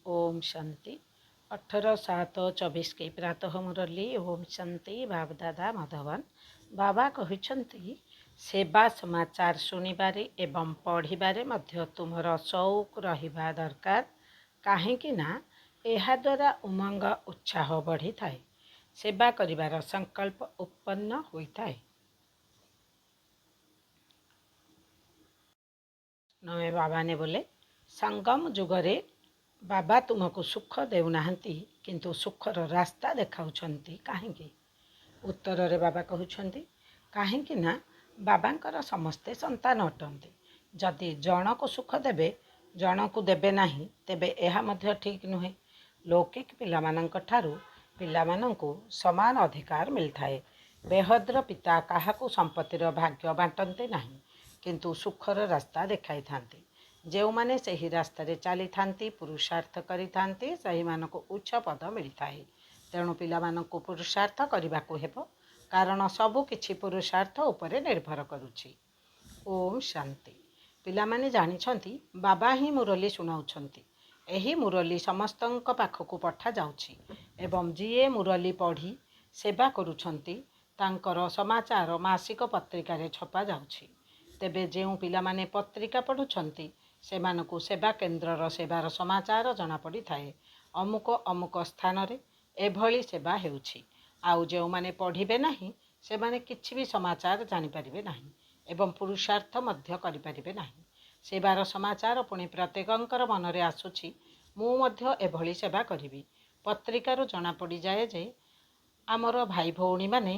ओम शांति 18/7/24 की प्रातः मुरली ओम शांति बाबदादा माधवन बाबा कहते सेवा समाचार शुणिबारे एवं पढ़िबारे मध्य तुमर शौक रहिबा दरकार काहेकि ना एहा द्वारा उमंग उत्साह बढ़ी थाए सेवा करिबार संकल्प उत्पन्न होइथाए। नमे बाबा ने बोले संगम जुगरे बाबा तुमको सुख देउनाहांती किंतु सुखर रास्ता देखाउछंती काहेकि। उत्तर रे बाबा कहउछंती काहेकि ना बाबांकर समस्ते संतान अटंती जदि जणको सुख देबे जणको देबे नाही तेबे एहा मध्य ठीक नुहे। लौकिक पिलामानंक ठारू पिलामानंकु समान अधिकार मिलथाए। बेहद्र पिता काहाकु संपत्तिर भाग्य बांटंते नाही किंतु सुखर रास्ता देखाई थांती। जो माने सही रास्ता चली थांती पुरुषार्थ करी थांती सही मानक उच्च पद मिलता है। तेणु पिला मानक पुरुषार्थ करने को हेबो कारण सबु किछि पुरुषार्थ उपरे निर्भर करुछि। ओम शांति। पिला माने जानिछंती बाबा ही मुरली सुनाउछंती। एही मुरली समस्तंक पाखकु पठा जाउछि एवं जीए मुरली पढ़ी सेवा करुछंती तांकर समाचार मासिक पत्रिका रे छपा जाउछि। तेबे जेउ पिला माने पत्रिका पढ़ुछंती सेमानकु सेवा केन्द्रर सेवार समाचार जना पड़ी थाए अमुक अमुक स्थान रे एभली सेवा हेउछि। आउ जो माने पढ़िबे नाही सेमाने किछि भी समाचार जानि परिबे नाही एवं पुरुषार्थ मध्य करि परिबे नाही। सेवार समाचार पुणी प्रत्येकंकर मनरे आसुछि मु मध्य एभली सेवा करिबि। पत्रिकारु जना पड़ी जाए जे आमर भाई भौणी माने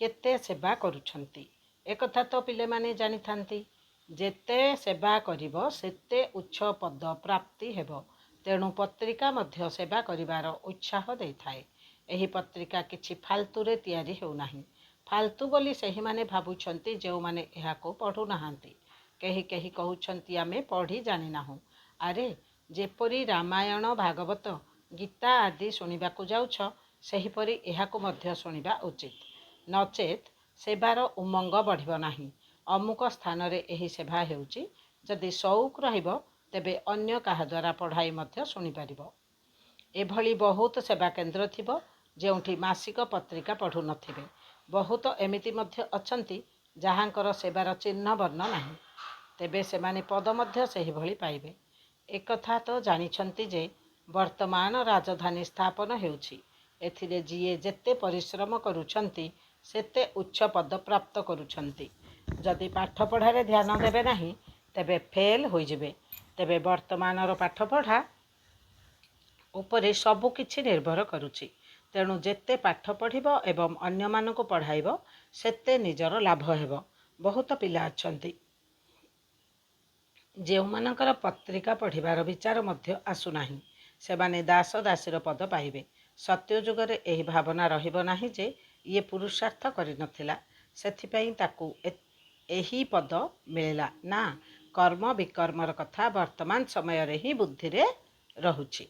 केते सेवा करुछंती। एकथा तो पिले माने जानि थांती जेते सेवा करिबो सेते उच्च पद प्राप्ति हेबो। तेणु पत्रिका मध्य सेवा करिबार उत्साह देइथाए। एही पत्रिका किछि फालतू रे तयारी हेउ नाही। फालतू बोली सही माने भाबुछंती जेउ माने एहाको पढ़ु नाहांती। केही केही कहउछंती आमे पढ़ी जानि नाहु। अरे जेपरी रामायण भागवत गीता आदि शुणिबाकु जाउछ सेहीपरि एहाको मध्य शुणिबा उचित नचेत सेवार उमंग बढ़िबो नाही। अमुक स्थान रे एही सेवा हेउची जदि शौक रहिबो तेबे अन्य काहा द्वारा पढ़ाई मध्य शुणी पारिबो। एभली बहुत सेवा केन्द्र थिबो जेउठी मासिक पत्रिका पढ़ु नथिबे। बहुत एमिति मध्य अछंती जहांकर सेवार चिन्ह वर्ण नाही तेबे सेमाने पद मध्य सेही भली पाइबे। एकथा तो जानिछंती जे वर्तमान राजधानी स्थापन हेउची एथिरे जीए जेते परिश्रम करुछंती सेते उच्च पद प्राप्त करुछंती। जदि पाठ पढ़ारे ध्यान देबे नाही तेबे फेल हो जिबे। तेबे वर्तमानर पाठ पढ़ा उपरे सबु किछि निर्भर करुछि। तेणु जेते पाठ पढ़िबो एवं अन्य मानकु पढ़ाइबो सेते निजर लाभ हेबो। बहुत पिला अछंती जेउ मानकर पत्रिका पढ़िबार विचार मध्य आसु नाही सेमाने दास दासीर पद पाइबे। सत्य जुगरे एही भावना रहिबो नाही जे ये पुरुषार्थ करि नथिला सेथिपई ताकू एही पद मिलिला ना। कर्म विकर्मर कथा वर्तमान समय रे ही बुद्धि रे रहुछि।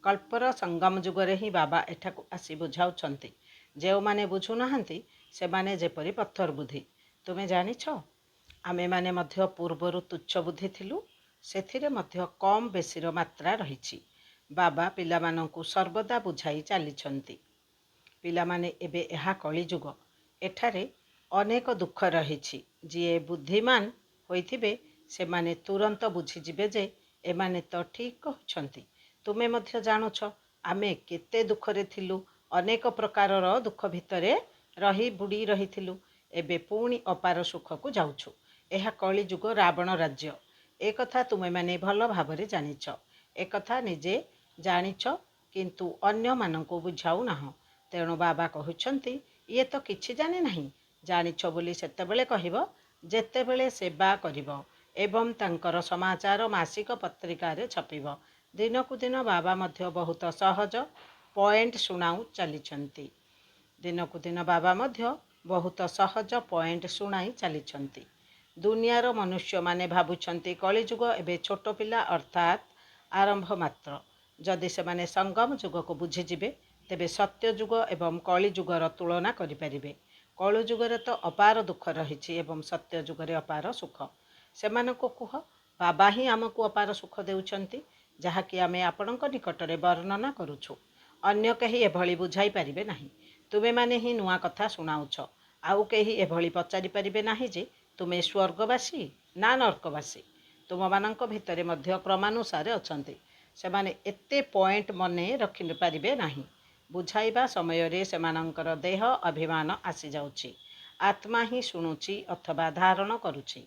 कल्पर संगम जुगरे ही बाबा एठाकू आसी बुझाउछंती जेउ माने बुझु नाहंती सेमाने जेपरि पत्थर बुद्धि। तुमे जानिछ आमे माने मध्य पूर्वरु तुच्छ बुद्धि थिलु सेथिरे मध्य कम बेसीर मात्रा रहिछि। बाबा पिला मानंकु सर्वदा बुझाई चालिछंती। पिला माने एबे एहा कली जुग एठारे अनेक दुख रहिछि। जीए बुद्धिमान होइथिबे सेमाने तुरंत बुझीजिबे जे एमाने तो ठीक कहउछंती। तुमे मध्य जानुछ आमे केते दुखरे थिलु अनेक प्रकारर दुख भितरे रही बुड़ी रहिथिलु एबे पुणी अपार सुख को जाउछु। एहा कली जुग रावण राज्य एकथा तुमे माने भल भावरे जानिछ। एकथा निजे जानिछ किंतु अन्य मानंकु बुझाउ नाह। तेणु बाबा कहउछंती ये तो किछि जाने नाही जानिछ बोली सेतेबेले कहिबो जेतेबेले सेवा करिबो एवं तांकर समाचार मासिक पत्रिका रे छपिबो। दिनकु दिन बाबा मध्य बहुत सहज पॉइंट शुणाउ चलिछंती। दिनकु दिन बाबा मध्य बहुत सहज पॉइंट शुणाई चलिछंती। दुनियार मनुष्य माने भाबुछंती कलिजुग एबे छोट पिला अर्थात आरंभ मात्र। जदि से माने संगम जुग को बुझीजिबे तेबे सत्य जुग एवं कली जुगर तुलना करि परिबे। कलि जुगरे तो अपार दुख रहिछि एवं सत्य जुगरे अपार सुख। सेमानको कुह बाबा ही आमको अपार सुख देउछंती ଯାହାକି ଆମେ ଆପଣଙ୍କ ନିକଟରେ ବର୍ଣ୍ଣନା କରୁଛୁ। ଅନ୍ୟ କେହି ଏଭଳି ବୁଝାଇ ପାରିବେ ନାହିଁ। ତୁମେମାନେ ହିଁ ନୂଆ କଥା ଶୁଣାଉଛ। ଆଉ କେହି ଏଭଳି ପଚାରି ପାରିବେ ନାହିଁ ଯେ ତୁମେ ସ୍ୱର୍ଗବାସୀ ନା ନର୍କବାସୀ। ତୁମମାନଙ୍କ ଭିତରେ ମଧ୍ୟ କ୍ରମାନୁସାରେ ଅଛନ୍ତି। ସେମାନେ ଏତେ ପଏଣ୍ଟ ମନେ ରଖିପାରିବେ ନାହିଁ। ବୁଝାଇବା ସମୟରେ ସେମାନଙ୍କର ଦେହ ଅଭିମାନ ଆସିଯାଉଛି। ଆତ୍ମା ହିଁ ଶୁଣୁଛି ଅଥବା ଧାରଣ କରୁଛି।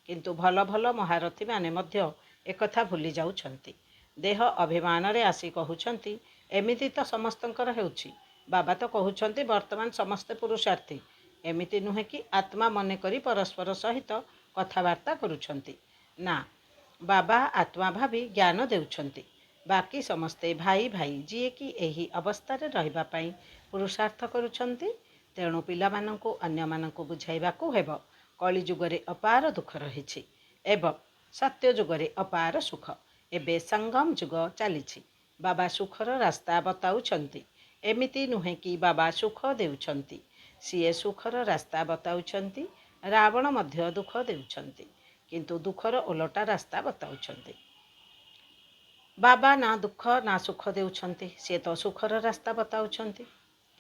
କିନ୍ତୁ ଭଲ ଭଲ ମହାରଥୀମାନେ ମଧ୍ୟ ଏକଥା ଭୁଲି ଯାଉଛନ୍ତି। ଦେହ ଅଭିମାନରେ ଆସି କହୁଛନ୍ତି, ଏମିତି ତ ସମସ୍ତଙ୍କର ହେଉଛି। ବାବା ତ କହୁଛନ୍ତି ବର୍ତ୍ତମାନ ସମସ୍ତେ ପୁରୁଷାର୍ଥୀ। ଏମିତି ନୁହେଁ କି ଆତ୍ମା ମନେକରି ପରସ୍ପର ସହିତ କଥାବାର୍ତ୍ତା କରୁଛନ୍ତି। ନା, ବାବା ଆତ୍ମା ଭାବି ଜ୍ଞାନ ଦେଉଛନ୍ତି। ବାକି ସମସ୍ତେ ଭାଇ ଭାଇ, ଯିଏକି ଏହି ଅବସ୍ଥାରେ ରହିବା ପାଇଁ ପୁରୁଷାର୍ଥ କରୁଛନ୍ତି। ତେଣୁ ପିଲାମାନଙ୍କୁ ଅନ୍ୟମାନଙ୍କୁ ବୁଝାଇବାକୁ ହେବ, କଳିଯୁଗରେ ଅପାର ଦୁଃଖ ରହିଛି ଏବଂ ସତ୍ୟ ଯୁଗରେ ଅପାର ସୁଖ। ଏବେ ସଙ୍ଗମ ଯୁଗ ଚାଲିଛି। ବାବା ସୁଖର ରାସ୍ତା ବତାଉଛନ୍ତି। ଏମିତି ନୁହେଁ କି ବାବା ସୁଖ ଦେଉଛନ୍ତି। ସିଏ ସୁଖର ରାସ୍ତା ବତାଉଛନ୍ତି। ରାବଣ ମଧ୍ୟ ଦୁଃଖ ଦେଉଛନ୍ତି, କିନ୍ତୁ ଦୁଃଖର ଓଲଟା ରାସ୍ତା ବତାଉଛନ୍ତି। ବାବା ନା ଦୁଃଖ ନା ସୁଖ ଦେଉଛନ୍ତି, ସିଏ ତ ସୁଖର ରାସ୍ତା ବତାଉଛନ୍ତି।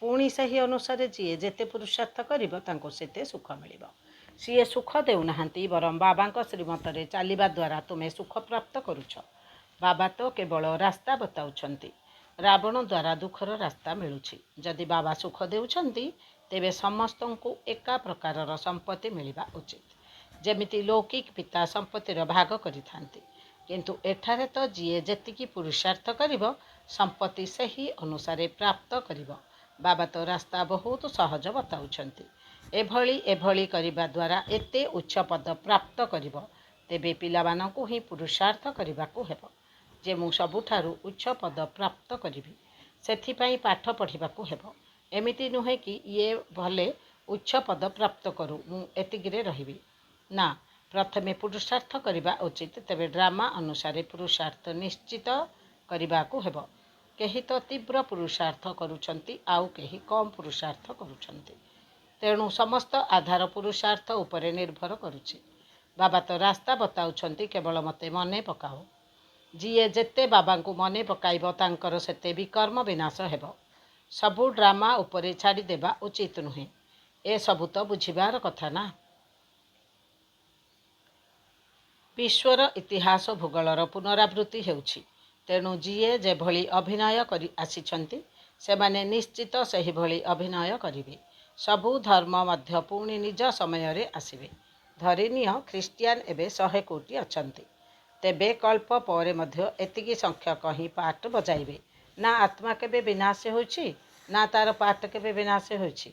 ପୁଣି ସେହି ଅନୁସାରେ ଯିଏ ଯେତେ ପୁରୁଷାର୍ଥ କରିବ ତାଙ୍କୁ ସେତେ ସୁଖ ମିଳିବ। ସିଏ ସୁଖ ଦେଉନାହାନ୍ତି, ବରଂ ବାବାଙ୍କ ଶ୍ରୀମତରେ ଚାଲିବା ଦ୍ୱାରା ତୁମେ ସୁଖ ପ୍ରାପ୍ତ କରୁଛ। ବାବା ତ କେବଳ ରାସ୍ତା ବତାଉଛନ୍ତି। ରାବଣ ଦ୍ୱାରା ଦୁଃଖର ରାସ୍ତା ମିଳୁଛି। ଯଦି ବାବା ସୁଖ ଦେଉଛନ୍ତି, ତେବେ ସମସ୍ତଙ୍କୁ ଏକା ପ୍ରକାରର ସମ୍ପତ୍ତି ମିଳିବା ଉଚିତ। ଯେମିତି ଲୌକିକ ପିତା ସମ୍ପତ୍ତିର ଭାଗ କରିଥାନ୍ତି। କିନ୍ତୁ ଏଠାରେ ତ ଯିଏ ଯେତିକି ପୁରୁଷାର୍ଥ କରିବ, ସମ୍ପତ୍ତି ସେହି ଅନୁସାରେ ପ୍ରାପ୍ତ କରିବ। ବାବା ତ ରାସ୍ତା ବହୁତ ସହଜ ବତାଉଛନ୍ତି। ଏଭଳି କରିବା ଦ୍ୱାରା ଏତେ ଉଚ୍ଚ ପଦ ପ୍ରାପ୍ତ କରିବ। ତେବେ ପିଲାମାନଙ୍କୁ ହିଁ ପୁରୁଷାର୍ଥ କରିବାକୁ ହେବ ଯେ ମୁଁ ସବୁଠାରୁ ଉଚ୍ଚ ପଦ ପ୍ରାପ୍ତ କରିବି। ସେଥିପାଇଁ ପାଠ ପଢ଼ିବାକୁ ହେବ। ଏମିତି ନୁହେଁ କି ଇଏ ଭଲେ ଉଚ୍ଚ ପଦ ପ୍ରାପ୍ତ କରୁ, ମୁଁ ଏତିକିରେ ରହିବି। ନା, ପ୍ରଥମେ ପୁରୁଷାର୍ଥ କରିବା ଉଚିତ। ତେବେ ଡ୍ରାମା ଅନୁସାରେ ପୁରୁଷାର୍ଥ ନିଶ୍ଚିତ କରିବାକୁ ହେବ। କେହି ତ ତୀବ୍ର ପୁରୁଷାର୍ଥ କରୁଛନ୍ତି, ଆଉ କେହି କମ୍ ପୁରୁଷାର୍ଥ କରୁଛନ୍ତି। ତେଣୁ ସମସ୍ତ ଆଧାର ପୁରୁଷାର୍ଥ ଉପରେ ନିର୍ଭର କରୁଛି। ବାବା ତ ରାସ୍ତା ବତାଉଛନ୍ତି, କେବଳ ମୋତେ ମନେ ପକାଅ। ଯିଏ ଯେତେ ବାବାଙ୍କୁ ମନେ ପକାଇବ ତାଙ୍କର ସେତେ ବିକର୍ମ ବିନାଶ ହେବ। ସବୁ ଡ୍ରାମା ଉପରେ ଛାଡ଼ିଦେବା ଉଚିତ ନୁହେଁ। ଏସବୁ ତ ବୁଝିବାର କଥା ନା। ବିଶ୍ୱର ଇତିହାସ ଭୂଗୋଳର ପୁନରାବୃତ୍ତି ହେଉଛି। ତେଣୁ ଯିଏ ଯେଭଳି ଅଭିନୟ କରି ଆସିଛନ୍ତି, ସେମାନେ ନିଶ୍ଚିତ ସେହିଭଳି ଅଭିନୟ କରିବେ। ସବୁ ଧର୍ମ ମଧ୍ୟ ପୁଣି ନିଜ ସମୟରେ ଆସିବେ। ଧରିନିଅ ଖ୍ରୀଷ୍ଟିଆନ ଏବେ 100 କୋଟି ଅଛନ୍ତି। ତେବେ କଳ୍ପ ପରେ ମଧ୍ୟ ଏତିକି ସଂଖ୍ୟକ ହିଁ ପାର୍ଟ ବଜାଇବେ। ନା ଆତ୍ମା କେବେ ବିନାଶ ହୋଇଛି, ନା ତାର ପାର୍ଟ କେବେ ବିନାଶ ହୋଇଛି।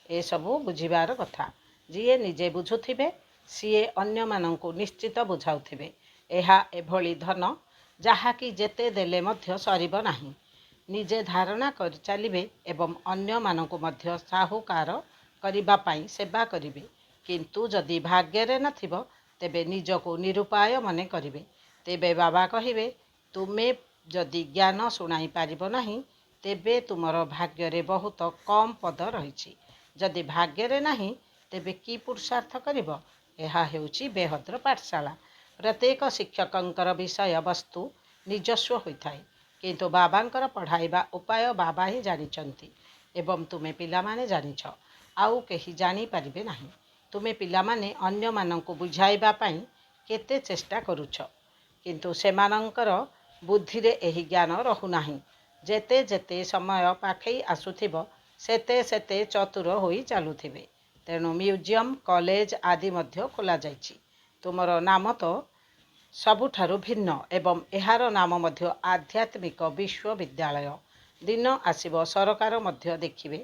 ଏସବୁ ବୁଝିବାର କଥା। ଯିଏ ନିଜେ ବୁଝୁଥିବେ, ସିଏ ଅନ୍ୟମାନଙ୍କୁ ନିଶ୍ଚିତ ବୁଝାଉଥିବେ। ଏହା ଏଭଳି ଧନ, ଯାହାକି ଯେତେ ଦେଲେ ମଧ୍ୟ ସରିବ ନାହିଁ। ନିଜେ ଧାରଣା କରି ଚାଲିବେ ଏବଂ ଅନ୍ୟମାନଙ୍କୁ ମଧ୍ୟ ସାହୁକାର କରିବା ପାଇଁ ସେବା କରିବେ। କିନ୍ତୁ ଯଦି ଭାଗ୍ୟରେ ନଥିବ, ତେବେ ନିଜକୁ ନିରୁପାୟ ମନେ କରିବେ। ତେବେ ବାବା କହିବେ, ତୁମେ ଯଦି ଜ୍ଞାନ ଶୁଣାଇ ପାରିବ ନାହିଁ, ତେବେ ତୁମର ଭାଗ୍ୟରେ ବହୁତ କମ୍ ପଦ ରହିଛି। ଯଦି ଭାଗ୍ୟରେ ନାହିଁ, ତେବେ କି ପୁରୁଷାର୍ଥ କରିବ? ଏହା ହେଉଛି ବେହଦ୍ର ପାଠଶାଳା। ପ୍ରତ୍ୟେକ ଶିକ୍ଷକଙ୍କର ବିଷୟବସ୍ତୁ ନିଜସ୍ୱ ହୋଇଥାଏ। କିନ୍ତୁ ବାବାଙ୍କର ପଢ଼ାଇବା ଉପାୟ ବାବା ହିଁ ଜାଣିଛନ୍ତି ଏବଂ ତୁମେ ପିଲାମାନେ ଜାଣିଛ। ଆଉ କେହି ଜାଣିପାରିବେ ନାହିଁ। ତୁମେ ପିଲାମାନେ ଅନ୍ୟମାନଙ୍କୁ ବୁଝାଇବା ପାଇଁ କେତେ ଚେଷ୍ଟା କରୁଛ, କିନ୍ତୁ ସେମାନଙ୍କର ବୁଦ୍ଧିରେ ଏହି ଜ୍ଞାନ ରହୁନାହିଁ। ଯେତେ ଯେତେ ସମୟ ପାଖେଇ ଆସୁଥିବ, ସେତେ ସେତେ ଚତୁର ହୋଇ ଚାଲୁଥିବେ। ତେଣୁ ମ୍ୟୁଜିୟମ, କଲେଜ ଆଦି ମଧ୍ୟ ଖୋଲାଯାଇଛି। ତୁମର ନାମ ତ ସବୁଠାରୁ ଭିନ୍ନ ଏବଂ ଏହାର ନାମ ମଧ୍ୟ ଆଧ୍ୟାତ୍ମିକ ବିଶ୍ୱବିଦ୍ୟାଳୟ। ଦିନ ଆସିବ ସରକାର ମଧ୍ୟ ଦେଖିବେ।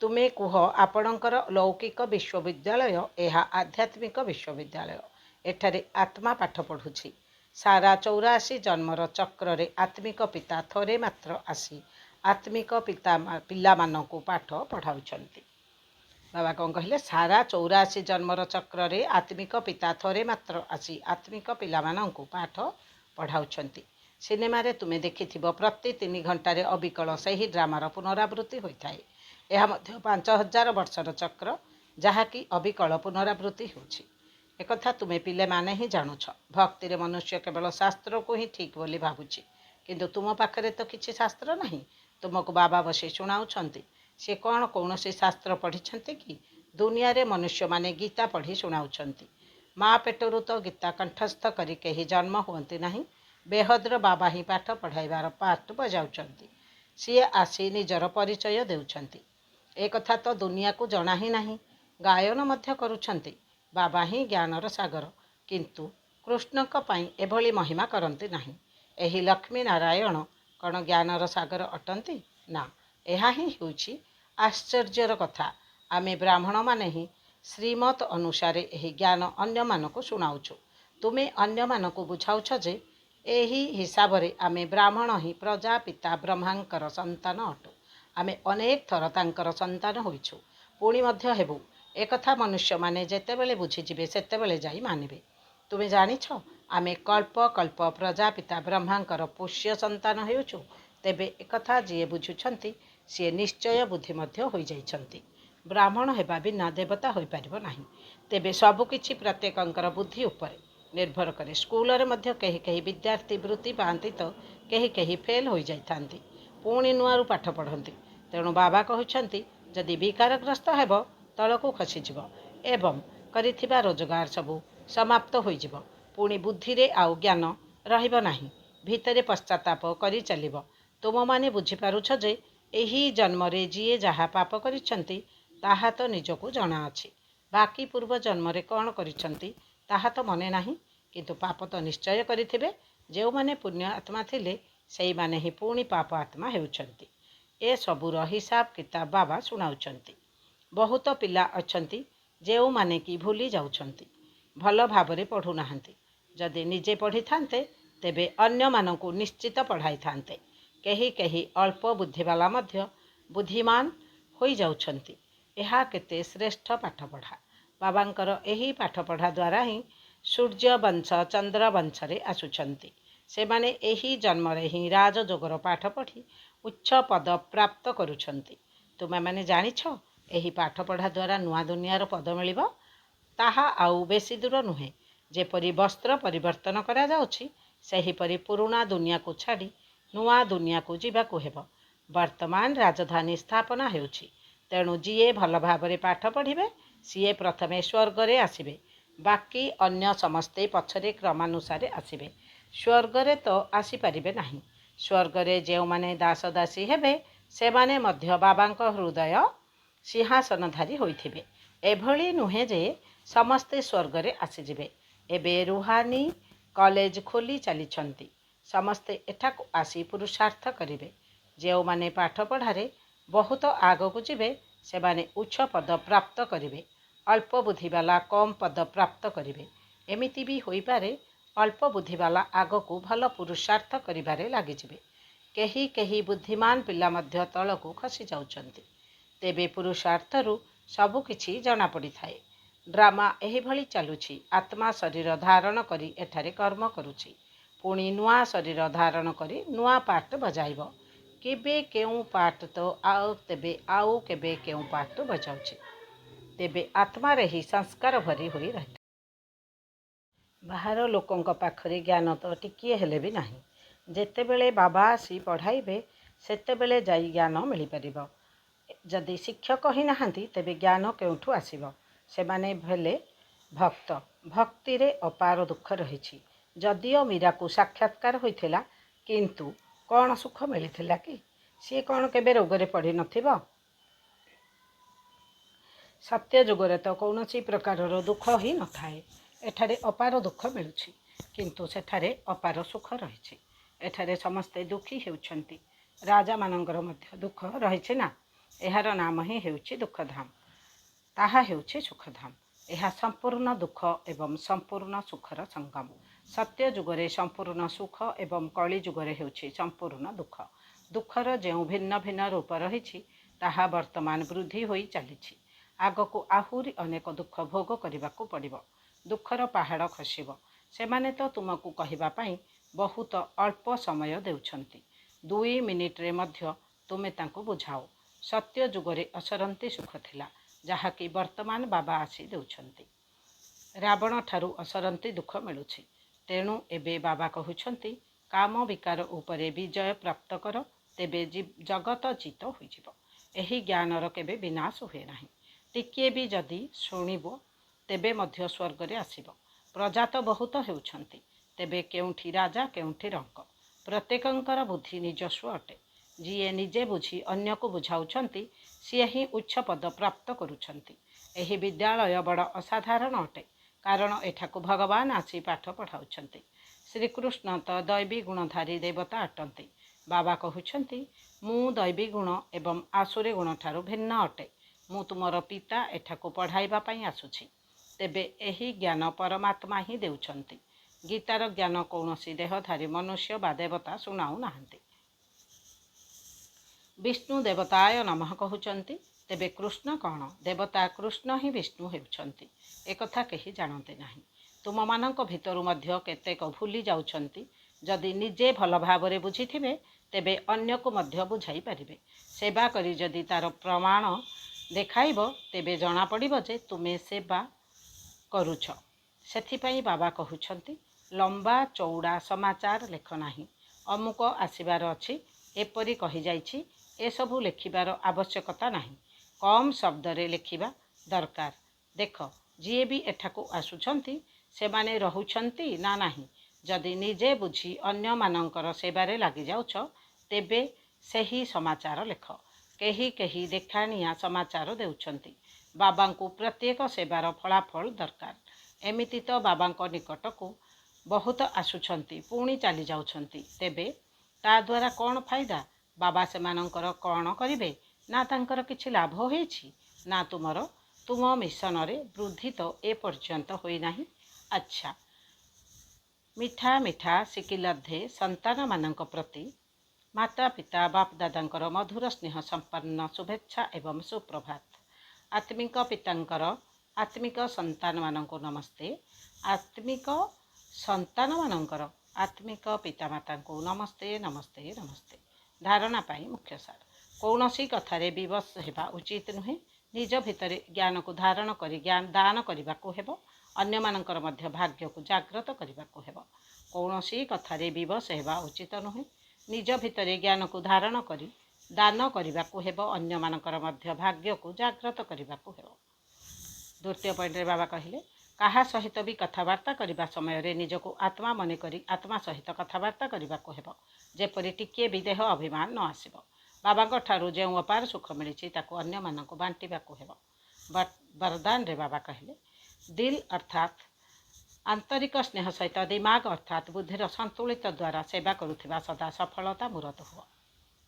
ତୁମେ କୁହ ଆପଣଙ୍କର ଲୌକିକ ବିଶ୍ୱବିଦ୍ୟାଳୟ, ଏହା ଆଧ୍ୟାତ୍ମିକ ବିଶ୍ୱବିଦ୍ୟାଳୟ। ଏଠାରେ ଆତ୍ମା ପାଠ ପଢ଼ୁଛି। ସାରା 84 ଜନ୍ମର ଚକ୍ରରେ ଆତ୍ମିକ ପିତା ଥରେ ମାତ୍ର ଆସି ଆତ୍ମିକ ପିଲାମାନଙ୍କୁ ପାଠ ପଢ଼ାଉଛନ୍ତି। ବାବା କ'ଣ କହିଲେ? ସାରା 84 ଜନ୍ମର ଚକ୍ରରେ ଆତ୍ମିକ ପିତା ଥରେ ମାତ୍ର ଆସି ଆତ୍ମିକ ପିଲାମାନଙ୍କୁ ପାଠ ପଢ଼ାଉଛନ୍ତି। ସିନେମାରେ ତୁମେ ଦେଖିଥିବ, ପ୍ରତି 3 ଘଣ୍ଟାରେ ଅବିକଳ ସେହି ଡ୍ରାମାର ପୁନରାବୃତ୍ତି ହୋଇଥାଏ। ଏହା ମଧ୍ୟ 5000 ବର୍ଷର ଚକ୍ର, ଯାହାକି ଅବିକଳ ପୁନରାବୃତ୍ତି ହେଉଛି। ଏକଥା ତୁମେ ପିଲାମାନେ ହିଁ ଜାଣୁଛ। ଭକ୍ତିରେ ମନୁଷ୍ୟ କେବଳ ଶାସ୍ତ୍ରକୁ ହିଁ ଠିକ୍ ବୋଲି ଭାବୁଛି। କିନ୍ତୁ ତୁମ ପାଖରେ ତ କିଛି ଶାସ୍ତ୍ର ନାହିଁ। ତୁମକୁ ବାବା ବସି ଶୁଣାଉଛନ୍ତି। ସେ କ'ଣ କୌଣସି ଶାସ୍ତ୍ର ପଢ଼ିଛନ୍ତି କି? ଦୁନିଆରେ ମନୁଷ୍ୟମାନେ ଗୀତା ପଢ଼ି ଶୁଣାଉଛନ୍ତି। ମା ପେଟରୁ ତ ଗୀତା କଣ୍ଠସ୍ଥ କରି କେହି ଜନ୍ମ ହୁଅନ୍ତି ନାହିଁ। ବେହଦ୍ର ବାବା ହିଁ ପାଠ ପଢ଼ାଇବାର ପାର୍ଟ ବଜାଉଛନ୍ତି। ସିଏ ଆସି ନିଜର ପରିଚୟ ଦେଉଛନ୍ତି। ଏ କଥା ତ ଦୁନିଆକୁ ଜଣା ହିଁ ନାହିଁ। ଗାୟନ ମଧ୍ୟ କରୁଛନ୍ତି। ବାବା ହିଁ ଜ୍ଞାନର ସାଗର, କିନ୍ତୁ କୃଷ୍ଣଙ୍କ ପାଇଁ ଏଭଳି ମହିମା କରନ୍ତି ନାହିଁ। ଏହି ଲକ୍ଷ୍ମୀ ନାରାୟଣ କ'ଣ ଜ୍ଞାନର ସାଗର ଅଟନ୍ତି? ନା, ଏହା ହିଁ ହେଉଛି ଆଶ୍ଚର୍ଯ୍ୟର କଥା। ଆମେ ବ୍ରାହ୍ମଣମାନେ ହିଁ ଶ୍ରୀମତ ଅନୁସାରେ ଏହି ଜ୍ଞାନ ଅନ୍ୟମାନଙ୍କୁ ଶୁଣାଉଛୁ। ତୁମେ ଅନ୍ୟମାନଙ୍କୁ ବୁଝାଉଛ ଯେ ଏହି ହିସାବରେ ଆମେ ବ୍ରାହ୍ମଣ ହିଁ ପ୍ରଜାପିତା ବ୍ରହ୍ମାଙ୍କର ସନ୍ତାନ ଅଟୁ। ଆମେ ଅନେକ ଥର ତାଙ୍କର ସନ୍ତାନ ହୋଇଛୁ, ପୁଣି ମଧ୍ୟ ହେବୁ। ଏକଥା ମନୁଷ୍ୟମାନେ ଯେତେବେଳେ ବୁଝିଯିବେ ସେତେବେଳେ ଯାଇ ମାନିବେ। ତୁମେ ଜାଣିଛ, ଆମେ କଳ୍ପ କଳ୍ପ ପ୍ରଜାପିତା ବ୍ରହ୍ମାଙ୍କର ପୋଷ୍ୟ ସନ୍ତାନ ହେଉଛୁ। ତେବେ ଏକଥା ଯିଏ ବୁଝୁଛନ୍ତି ସିଏ ନିଶ୍ଚୟ ବୁଦ୍ଧି ମଧ୍ୟ ହୋଇଯାଇଛନ୍ତି। ବ୍ରାହ୍ମଣ ହେବା ବିନା ଦେବତା ହୋଇପାରିବ ନାହିଁ। ତେବେ ସବୁକିଛି ପ୍ରତ୍ୟେକଙ୍କର ବୁଦ୍ଧି ଉପରେ ନିର୍ଭର କରେ। ସ୍କୁଲରେ ମଧ୍ୟ କେହି କେହି ବିଦ୍ୟାର୍ଥୀ ବୃତ୍ତି ପାଆନ୍ତି ତ କେହି କେହି ଫେଲ୍ ହୋଇଯାଇଥାନ୍ତି, ପୁଣି ନୂଆରୁ ପାଠ ପଢ଼ନ୍ତି। ତେଣୁ ବାବା କହୁଛନ୍ତି, ଯଦି ବିକାରଗ୍ରସ୍ତ ହେବ ତଳକୁ ଖସିଯିବ ଏବଂ କରିଥିବା ରୋଜଗାର ସବୁ ସମାପ୍ତ ହୋଇଯିବ। ପୁଣି ବୁଦ୍ଧିରେ ଆଉ ଜ୍ଞାନ ରହିବ ନାହିଁ। ଭିତରେ ପଶ୍ଚାତାପ କରି ଚାଲିବ। ତୁମମାନେ ବୁଝିପାରୁଛ ଯେ ଏହି ଜନ୍ମରେ ଯିଏ ଯାହା ପାପ କରିଛନ୍ତି ତାହା ତ ନିଜକୁ ଜଣାଅଛି। ବାକି ପୂର୍ବ ଜନ୍ମରେ କ'ଣ କରିଛନ୍ତି ତାହା ତ ମନେ ନାହିଁ, କିନ୍ତୁ ପାପ ତ ନିଶ୍ଚୟ କରିଥିବେ। ଯେଉଁମାନେ ପୁଣ୍ୟ ଆତ୍ମା ଥିଲେ ସେଇମାନେ ହିଁ ପୁଣି ପାପ ଆତ୍ମା ହେଉଛନ୍ତି। ଏସବୁର ହିସାବ କିତାବ ବାବା ଶୁଣାଉଛନ୍ତି। ବହୁତ ପିଲା ଅଛନ୍ତି ଯେଉଁମାନେ କି ଭୁଲି ଯାଉଛନ୍ତି, ଭଲ ଭାବରେ ପଢ଼ୁନାହାନ୍ତି। ଯଦି ନିଜେ ପଢ଼ିଥାନ୍ତେ ତେବେ ଅନ୍ୟମାନଙ୍କୁ ନିଶ୍ଚିତ ପଢ଼ାଇଥାନ୍ତେ। କେହି କେହି ଅଳ୍ପ ବୁଦ୍ଧିବାଲା ମଧ୍ୟ ବୁଦ୍ଧିମାନ ହୋଇଯାଉଛନ୍ତି। ଏହା କେତେ ଶ୍ରେଷ୍ଠ ପାଠପଢ଼ା। ବାବାଙ୍କର ଏହି ପାଠପଢ଼ା ଦ୍ୱାରା ହିଁ ସୂର୍ଯ୍ୟବଂଶ ଚନ୍ଦ୍ରବଂଶରେ ଆସୁଛନ୍ତି। ସେମାନେ ଏହି ଜନ୍ମରେ ହିଁ ରାଜଯୋଗର ପାଠ ପଢ଼ି ଉଚ୍ଚ ପଦ ପ୍ରାପ୍ତ କରୁଛନ୍ତି। ତୁମେମାନେ ଜାଣିଛ, ଏହି ପାଠପଢ଼ା ଦ୍ୱାରା ନୂଆ ଦୁନିଆର ପଦ ମିଳିବ। ତାହା ଆଉ ବେଶୀ ଦୂର ନୁହେଁ। ଯେପରି ବସ୍ତ୍ର ପରିବର୍ତ୍ତନ କରାଯାଉଛି, ସେହିପରି ପୁରୁଣା ଦୁନିଆକୁ ଛାଡ଼ି ନୂଆ ଦୁନିଆକୁ ଯିବାକୁ ହେବ। ବର୍ତ୍ତମାନ ରାଜଧାନୀ ସ୍ଥାପନା ହେଉଛି। ତେଣୁ ଯିଏ ଭଲ ଭାବରେ ପାଠ ପଢ଼ିବେ ସିଏ ପ୍ରଥମେ ସ୍ୱର୍ଗରେ ଆସିବେ। ବାକି ଅନ୍ୟ ସମସ୍ତେ ପଛରେ କ୍ରମାନୁସାରେ ଆସିବେ। ସ୍ୱର୍ଗରେ ତ ଆସିପାରିବେ ନାହିଁ। ସ୍ୱର୍ଗରେ ଯେଉଁମାନେ ଦାସ ଦାସୀ ହେବେ ସେମାନେ ମଧ୍ୟ ବାବାଙ୍କ ହୃଦୟ ସିଂହାସନଧାରୀ ହୋଇଥିବେ। ଏଭଳି ନୁହେଁ ଯେ ସମସ୍ତେ ସ୍ୱର୍ଗରେ ଆସିଯିବେ। ଏବେ ରୁହାନୀ କଲେଜ ଖୋଲି ଚାଲିଛନ୍ତି। ସମସ୍ତେ ଏଠାକୁ ଆସି ପୁରୁଷାର୍ଥ କରିବେ। ଯେଉଁମାନେ ପାଠପଢ଼ାରେ ବହୁତ ଆଗକୁ ଯିବେ ସେମାନେ ଉଚ୍ଚ ପଦ ପ୍ରାପ୍ତ କରିବେ। ଅଳ୍ପ ବୁଦ୍ଧିବାଲା କମ୍ ପଦ ପ୍ରାପ୍ତ କରିବେ। ଏମିତି ବି ହୋଇପାରେ ଅଳ୍ପ ବୁଦ୍ଧିବାଲା ଆଗକୁ ଭଲ ପୁରୁଷାର୍ଥ କରିବାରେ ଲାଗିଯିବେ। କେହି କେହି ବୁଦ୍ଧିମାନ ପିଲା ମଧ୍ୟ ତଳକୁ ଖସି ଯାଉଛନ୍ତି। ତେବେ ପୁରୁଷାର୍ଥରୁ ସବୁ କିଛି ଜଣାପଡ଼ିଥାଏ। ଡ୍ରାମା ଏହିଭଳି ଚାଲୁଛି। ଆତ୍ମା ଶରୀର ଧାରଣ କରି ଏଠାରେ କର୍ମ କରୁଛି, ପୁଣି ନୂଆ ଶରୀର ଧାରଣ କରି ନୂଆ ପାର୍ଟ ବଜାଇବ। କେବେ କେଉଁ ପାର୍ଟ ତ ତେବେ ଆଉ କେବେ କେଉଁ ପାର୍ଟ ବଜାଉଛି। ତେବେ ଆତ୍ମାରେ ହିଁ ସଂସ୍କାର ଭରି ହୋଇ ରହିଥାଏ। ବାହାର ଲୋକଙ୍କ ପାଖରେ ଜ୍ଞାନ ତ ଟିକିଏ ହେଲେ ବି ନାହିଁ। ଯେତେବେଳେ ବାବା ଆସି ପଢ଼ାଇବେ ସେତେବେଳେ ଯାଇ ଜ୍ଞାନ ମିଳିପାରିବ। ଯଦି ଶିକ୍ଷକ ହିଁ ନାହାନ୍ତି ତେବେ ଜ୍ଞାନ କେଉଁଠୁ ଆସିବ? ସେମାନେ ହେଲେ ଭକ୍ତ। ଭକ୍ତିରେ ଅପାର ଦୁଃଖ ରହିଛି। ଯଦିଓ ମୀରାକୁ ସାକ୍ଷାତକାର ହୋଇଥିଲା, କିନ୍ତୁ କ'ଣ ସୁଖ ମିଳିଥିଲା କି? ସିଏ କ'ଣ କେବେ ରୋଗରେ ପଡ଼ିନଥିବ? ସତ୍ୟ ଯୁଗରେ ତ କୌଣସି ପ୍ରକାରର ଦୁଃଖ ହିଁ ନଥାଏ। ଏଠାରେ ଅପାର ଦୁଃଖ ମିଳୁଛି, କିନ୍ତୁ ସେଠାରେ ଅପାର ସୁଖ ରହିଛି। ଏଠାରେ ସମସ୍ତେ ଦୁଃଖୀ ହେଉଛନ୍ତି। ରାଜାମାନଙ୍କର ମଧ୍ୟ ଦୁଃଖ ରହିଛି ନା। ଏହାର ନାମ ହିଁ ହେଉଛି ଦୁଃଖଧାମ। ତାହା ହେଉଛି ସୁଖଧାମ। ଏହା ସମ୍ପୂର୍ଣ୍ଣ ଦୁଃଖ ଏବଂ ସମ୍ପୂର୍ଣ୍ଣ ସୁଖର ସଙ୍ଗମ। ସତ୍ୟ ଯୁଗରେ ସମ୍ପୂର୍ଣ୍ଣ ସୁଖ ଏବଂ କଳି ଯୁଗରେ ହେଉଛି ସମ୍ପୂର୍ଣ୍ଣ ଦୁଃଖ। ଦୁଃଖର ଯେଉଁ ଭିନ୍ନ ଭିନ୍ନ ରୂପ ରହିଛି ତାହା ବର୍ତ୍ତମାନ ବୃଦ୍ଧି ହୋଇ ଚାଲିଛି। ଆଗକୁ ଆହୁରି ଅନେକ ଦୁଃଖ ଭୋଗ କରିବାକୁ ପଡ଼ିବ। ଦୁଃଖର ପାହାଡ଼ ଖସିବ। ସେମାନେ ତ ତୁମକୁ କହିବା ପାଇଁ ବହୁତ ଅଳ୍ପ ସମୟ ଦେଉଛନ୍ତି। 2 ମିନିଟରେ ମଧ୍ୟ ତୁମେ ତାଙ୍କୁ ବୁଝାଅ। ସତ୍ୟ ଯୁଗରେ ଅସରନ୍ତି ସୁଖ ଥିଲା, ଯାହାକି ବର୍ତ୍ତମାନ ବାବା ଆସି ଦେଉଛନ୍ତି। ରାବଣ ଠାରୁ ଅସରନ୍ତି ଦୁଃଖ ମିଳୁଛି। ତେଣୁ ଏବେ ବାବା କହୁଛନ୍ତି काम विकार उपरे विजय प्राप्त कर, तेबे जगत जीत होइजिब। एही ज्ञानर केबे विनाश हुए नाही। टिकिए भी जदि शुणिब तेबे मध्य स्वर्गरे आसिब। प्रजा तो बहुत हेउछन्ति, तेबे केउठी राजा केउठी रंक। प्रत्येकंकर बुद्धि निजस्व अटे। जिए निजे बुझी अन्य को बुझाउछन्ति सिए ही उच्च पद प्राप्त करुछन्ति। एही विद्यालय बड़ असाधारण अटे, कारण एठाकु भगवान आसी पाठ पढ़ाउछन्ति। श्रीकृष्ण तो दैवी गुणधारी देवता अटन्ति। बाबा कहुछन्ति, मु दैवी गुण एवं आसुरी गुण ठारू भिन्न अटे। मु तुमर पिता एठाकु पढ़ाइबा पई आसुछि। तेबे एही ज्ञान परमात्मा ही देउछन्ति। गीतार ज्ञान कौनसी देहधारी मनुष्य बा देवता शुणाउ नाहंती। विष्णु देवताय नमः कहउछन्ति, तेबे कृष्ण कौन? देवता कृष्ण ही विष्णु हेउछन्ति। एकथा केही जानते नाही। तुम मानक भितरु मध्य केतेक भूली जाउछन्ति। जदि निजे भल भावरे बुझिथिबे तेबे अन्य को मध्य बुझाई पारिबे। सेवा करी जदि तार प्रमाण देखाइब तेबे जना पड़िब जे तुमे सेवा करुछ। सेथिपाई बाबा कहउछन्ति, लंबा चौड़ा समाचार लेख नाही। अमुक आसिबार अछि एपरि कहि जाइछि, एसबु लेखिबार आवश्यकता नाही। कम शब्दरे लेखिबा दरकार। देख, जिए भी एठाकु आसुछन्ति सेमाने रहुछन्ति ना नाही। जदि निजे बुझी अन्य मानंकर सेबारे लागि जाउछ तेबे सेही समाचार लेख। केही केही देखाणिया समाचार देउछन्ति। बाबांकु प्रत्येक सेवार फलाफल दरकार। एमिति तो बाबांक निकटकु बहुत आसुछन्ति पुणी चली जाउछन्ति। तेबे ता द्वारा कौन फायदा? बाबा सेमानंकर कौन करिबे? ना तांकर किछि लाभ होइछि ना तुम मिशन रे वृद्धि तो ए पर्यंत होई नाही। अच्छा, मिठा मिठा सिकिलद्धे संतान मानक प्रति माता पिता बाप दादांकर मधुर स्नेह संपन्न शुभेच्छा एवं सुप्रभात। आत्मिक पितांकर आत्मिक संतान मानक नमस्ते। आत्मिक संतान मानकर आत्मिक पितामाता को नमस्ते नमस्ते नमस्ते। धारणा पाई मुख्य सार। कौनसी कथारे विवश हेबा उचित नुहे। निज भितरे ज्ञान को धारण करी ज्ञान दान करबाकू हेबो। अन्य मानकर मध्य भाग्य को जागृत करबाकू हेबो। कौनसी कथारे विवश हेबा उचित नुहे। निज भितरे ज्ञान को धारण करी दान करबाकू हेबो। अन्य मानकर मध्य भाग्य को जागृत करबाकू हेबो। द्वितीय पॉइंट रे बाबा कहिले, काहा सहित भी कथबार्ता करबा समय रे निजको आत्मा मने करी आत्मा सहित कथबार्ता करबाकू हेबो। जेपरि टिके भी देह अभिमान न आसिबो। बाबा ठारू जो अपार सुख मिली ताको अन्य मानक बांटिबाकू हेबो। वरदान रे बाबा कहिले, दिल अर्थात आंतरिक स्नेह सहित दिमाग अर्थात बुद्धिर संतुलित द्वारा सेवा करुथिबा सदा सफलता मूरत हुआ।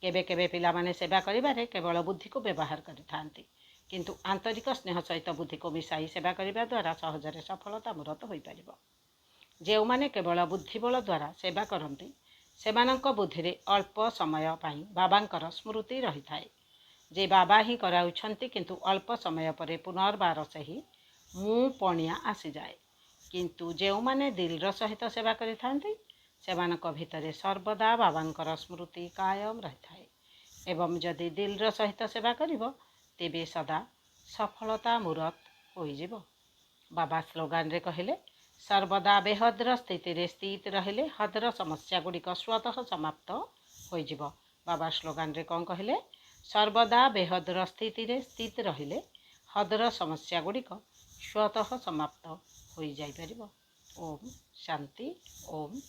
केबे केबे पिला माने सेवा करिबारे केवल बुद्धि को व्यवहार करिथांती, किंतु आंतरिक स्नेह सहित बुद्धि को मिसाई सेवा करिबा द्वारा सहजरे सफलता मूरत होई परिबो। जे माने केवल बुद्धिबल द्वारा सेवा करंती सेमानंक बुद्धिरे अल्प समय पाई बाबांकर स्मृति रही थाए। जे बाबा ही कराउछन्ति किंतु अल्प समय परे पुनर्बार सही मु पणिया आसी जाए। किंतु जे माने दिलर सहित सेवा करिथांती सेमानंक भितरे सर्वदा बाबांकर स्मृति कायम रही थाए। एवं जदि दिलर सहित सेवा करिबो तेबे सदा सफलता मूरत होइजिबो। बाबा स्लोगान रे कहिले, सर्वदा बेहद्र स्थिति रे स्थित रहिले हद्र समस्या गुड़िक स्वतः समाप्त होइजिबो। बाबा स्लोगान रे कौन कहिले, सर्वदा बेहद्र स्थिति रे स्थित रहिले हद्र समस्या गुड़िक स्वतः समाप्त होई जाई परिबो। ओम शांति। ओम